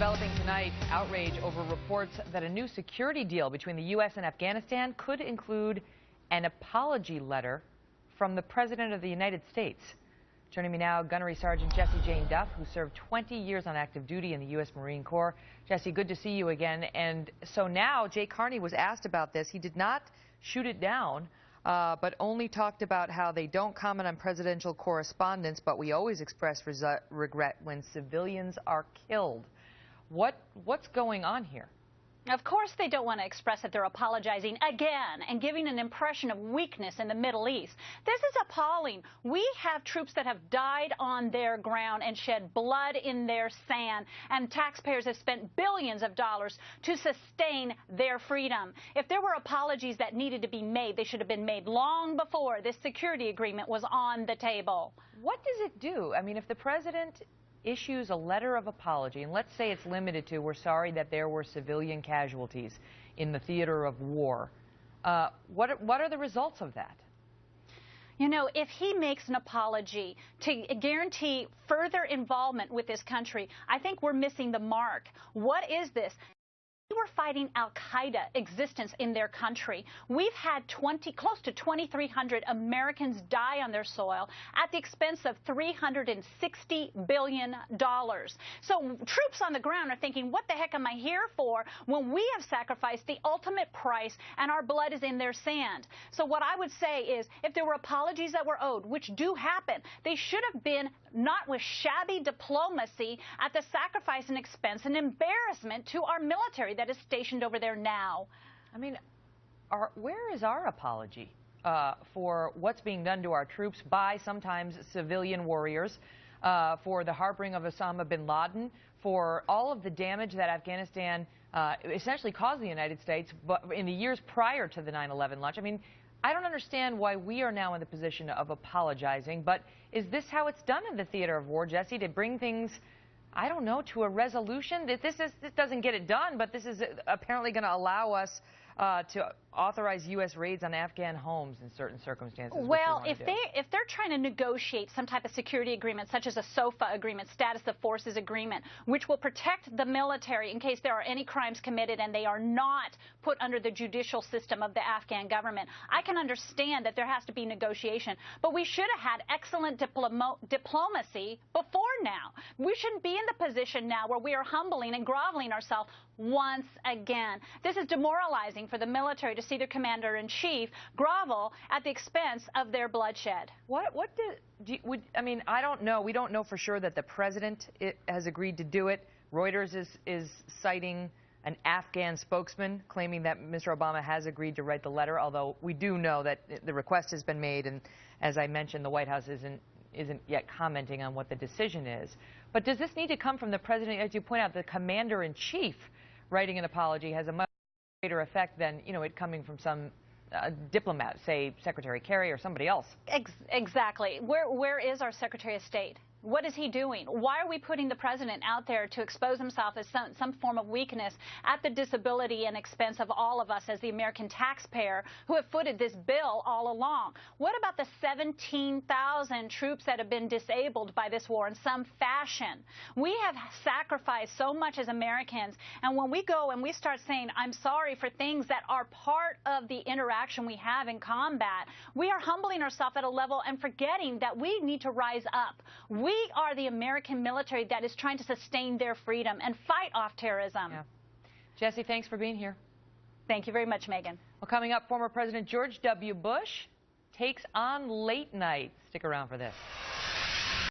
Developing tonight, outrage over reports that a new security deal between the U.S. and Afghanistan could include an apology letter from the President of the United States. Joining me now, Gunnery Sergeant Jessie Jane Duff, who served 20 years on active duty in the U.S. Marine Corps. Jessie, good to see you again. And so now Jay Carney was asked about this. He did not shoot it down, but only talked about how they don't comment on presidential correspondence, but we always express regret when civilians are killed. What's going on here? Of course they don't want to express that they're apologizing again and giving an impression of weakness in the Middle East. This is appalling. We have troops that have died on their ground and shed blood in their sand, and taxpayers have spent billions of dollars to sustain their freedom. If there were apologies that needed to be made, they should have been made long before this security agreement was on the table. What does it do? I mean, if the president issues a letter of apology, and let's say it's limited to, we're sorry that there were civilian casualties in the theater of war, what are the results of that? You know, if he makes an apology to guarantee further involvement with this country, I think we're missing the mark. What is this? We were fighting al-Qaeda existence in their country. We've had close to 2,300 Americans die on their soil at the expense of $360 billion. So troops on the ground are thinking, what the heck am I here for when we have sacrificed the ultimate price and our blood is in their sand? So what I would say is, if there were apologies that were owed, which do happen, they should have been not with shabby diplomacy at the sacrifice and expense and embarrassment to our military that is stationed over there now. I mean, where is our apology for what's being done to our troops by sometimes civilian warriors, for the harboring of Osama bin Laden, for all of the damage that Afghanistan essentially caused the United States but in the years prior to the 9/11 launch? I mean, I don't understand why we are now in the position of apologizing, but is this how it's done in the theater of war, Jessie, to bring things, I don't know, to a resolution? This doesn't get it done, but this is apparently going to allow us to authorize U.S. raids on Afghan homes in certain circumstances. Well, if they're trying to negotiate some type of security agreement, such as a SOFA agreement, status of forces agreement, which will protect the military in case there are any crimes committed and they are not put under the judicial system of the Afghan government, I can understand that there has to be negotiation. But we should have had excellent diplomacy before now. We shouldn't be in the position now where we are humbling and groveling ourselves once again. This is demoralizing for the military to see their commander-in-chief grovel at the expense of their bloodshed. I mean, I don't know. We don't know for sure that the president has agreed to do it. Reuters is citing an Afghan spokesman claiming that Mr. Obama has agreed to write the letter, although we do know that the request has been made, and as I mentioned, the White House isn't yet commenting on what the decision is. But does this need to come from the president? As you point out, the commander-in-chief writing an apology has a much greater effect than, you know, it coming from some diplomat, say Secretary Kerry or somebody else. Exactly. Where is our Secretary of State? What is he doing? Why are we putting the president out there to expose himself as some form of weakness at the disability and expense of all of us as the American taxpayer who have footed this bill all along? What about the 17,000 troops that have been disabled by this war in some fashion? We have sacrificed so much as Americans, and when we go and we start saying, I'm sorry for things that are part of the interaction we have in combat, we are humbling ourselves at a level and forgetting that we need to rise up. We are the American military that is trying to sustain their freedom and fight off terrorism. Yeah. Jessie, thanks for being here. Thank you very much, Megyn. Well, coming up, former President George W. Bush takes on late night. Stick around for this.